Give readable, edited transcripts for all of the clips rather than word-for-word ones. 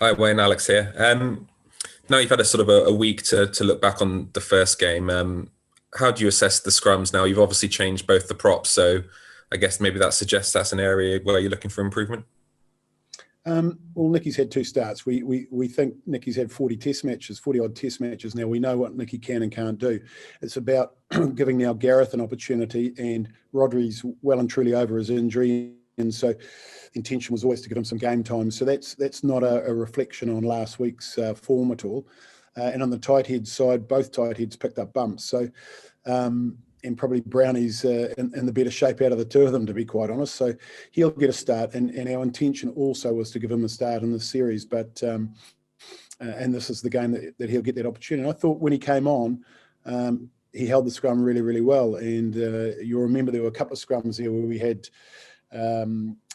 Hi, Wayne, Alex here. Now you've had a sort of a week to look back on the first game. How do you assess the scrums now? You've obviously changed both the props, so I guess maybe that suggests that's an area where you're looking for improvement. Well, Nicky's had two starts. We think Nicky's had 40 test matches, 40 odd test matches. Now we know what Nicky can and can't do. It's about giving now Gareth an opportunity, and Rodri's well and truly over his injury. And so the intention was always to give him some game time. So that's not a reflection on last week's form at all. And on the tight head side, both tight heads picked up bumps. So and probably Brownie's in the better shape out of the two of them, to be quite honest. So he'll get a start, and our intention also was to give him a start in the series. But and this is the game that he'll get that opportunity. And I thought when he came on, he held the scrum really, really well. And you'll remember there were a couple of scrums there where we had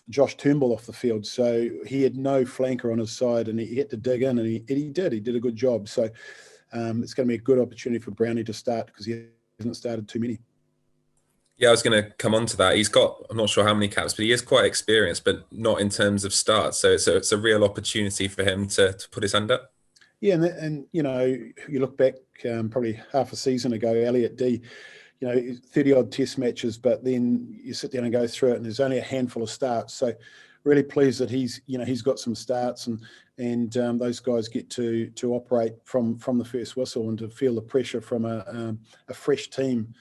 Josh Turnbull off the field, so he had no flanker on his side, and he had to dig in, and he did a good job. So it's going to be a good opportunity for Brownie to start because he hasn't started too many. Yeah, I was going to come on to that. He's got, I'm not sure how many caps, but he is quite experienced, but not in terms of starts. So it's a real opportunity for him to put his hand up. Yeah, and you know, you look back probably half a season ago, Elliot D, 30 odd test matches, but then you sit down and go through it and there's only a handful of starts. So really pleased that he's got some starts, and those guys get to operate from the first whistle and to feel the pressure from a fresh team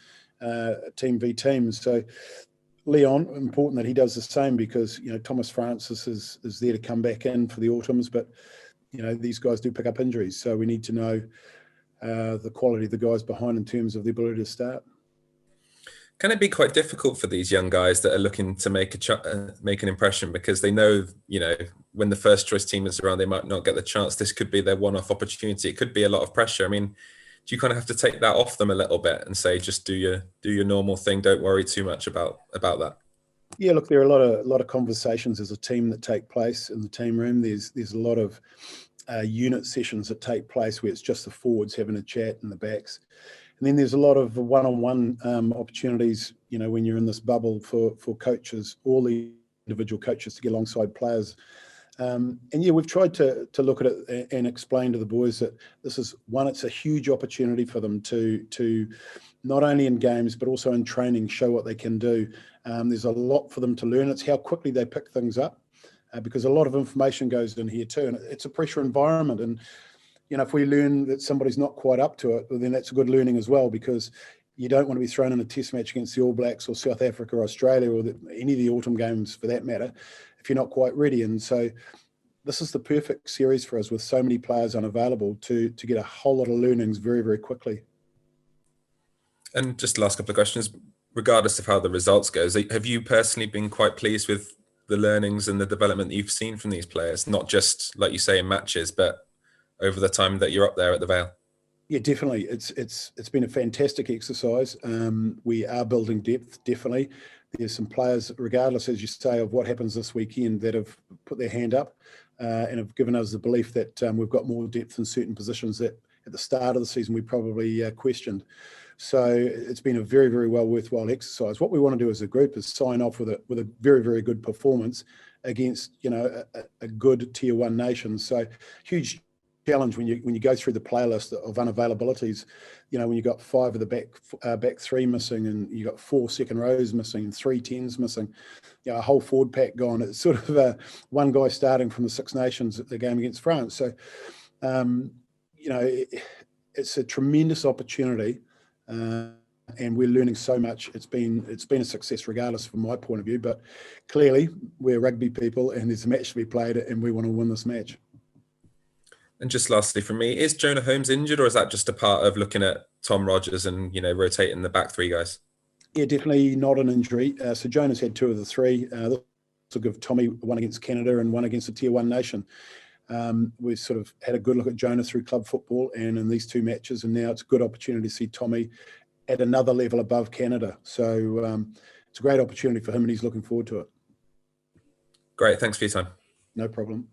v team. So Leon, important that he does the same, because Thomas Francis is there to come back in for the autumns, but these guys do pick up injuries, so we need to know the quality of the guys behind in terms of the ability to start. Can it be quite difficult for these young guys that are looking to make an impression, because they know, when the first choice team is around, they might not get the chance. This could be their one-off opportunity. It could be a lot of pressure. I mean, do you kind of have to take that off them a little bit and say, just do your normal thing, don't worry too much about that? Yeah, look, there are a lot of conversations as a team that take place in the team room. There's a lot of unit sessions that take place where it's just the forwards having a chat and the backs. And then there's a lot of one-on-one opportunities, when you're in this bubble for coaches, all the individual coaches, to get alongside players. And yeah, we've tried to look at it and explain to the boys that this is one, it's a huge opportunity for them to not only in games, but also in training, show what they can do. There's a lot for them to learn. It's how quickly they pick things up, because a lot of information goes in here too. And it's a pressure environment. And if we learn that somebody's not quite up to it, well, then that's a good learning as well, because you don't want to be thrown in a test match against the All Blacks or South Africa or Australia or any of the autumn games for that matter if you're not quite ready. And so this is the perfect series for us, with so many players unavailable, to get a whole lot of learnings very, very quickly. And just the last couple of questions, regardless of how the results goes, have you personally been quite pleased with the learnings and the development that you've seen from these players, not just, like you say, in matches, but over the time that you're up there at the Vale? Yeah, definitely. It's been a fantastic exercise. We are building depth, definitely. There's some players, regardless, as you say, of what happens this weekend, that have put their hand up and have given us the belief that we've got more depth in certain positions that at the start of the season we probably questioned. So it's been a very, very worthwhile exercise. What we want to do as a group is sign off with a very, very good performance against a good tier one nation. So huge challenge when you go through the playlist of unavailabilities. When you got 5 of the back 3 missing, and you got 4 second rows missing, and 3 10s missing, a whole forward pack gone. It's sort of one guy starting from the Six Nations at the game against France. So it's a tremendous opportunity, and we're learning so much. It's been a success regardless from my point of view, but clearly we're rugby people and there's a match to be played and we want to win this match. And just lastly from me, is Jonah Holmes injured, or is that just a part of looking at Tom Rogers and, rotating the back 3 guys? Yeah, definitely not an injury. So Jonah's had 2 of the 3. This will give Tommy one against Canada and one against a tier 1 nation. We've sort of had a good look at Jonah through club football and in these 2 matches, and now it's a good opportunity to see Tommy at another level above Canada. So it's a great opportunity for him, and he's looking forward to it. Great, thanks for your time. No problem.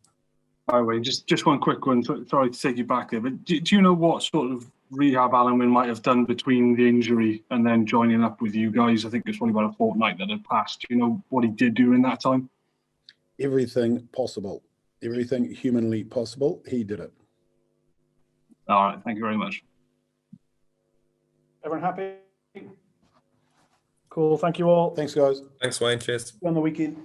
By the way, just one quick one. Sorry to take you back there, but do you know what sort of rehab Alan Wynne might have done between the injury and then joining up with you guys? I think it's probably about a fortnight that had passed. Do you know what he did during that time? Everything possible. everything humanly possible. He did it. All right, thank you very much. Everyone happy? Cool. Thank you all. Thanks, guys. Thanks, Wayne. Cheers. See you on the weekend.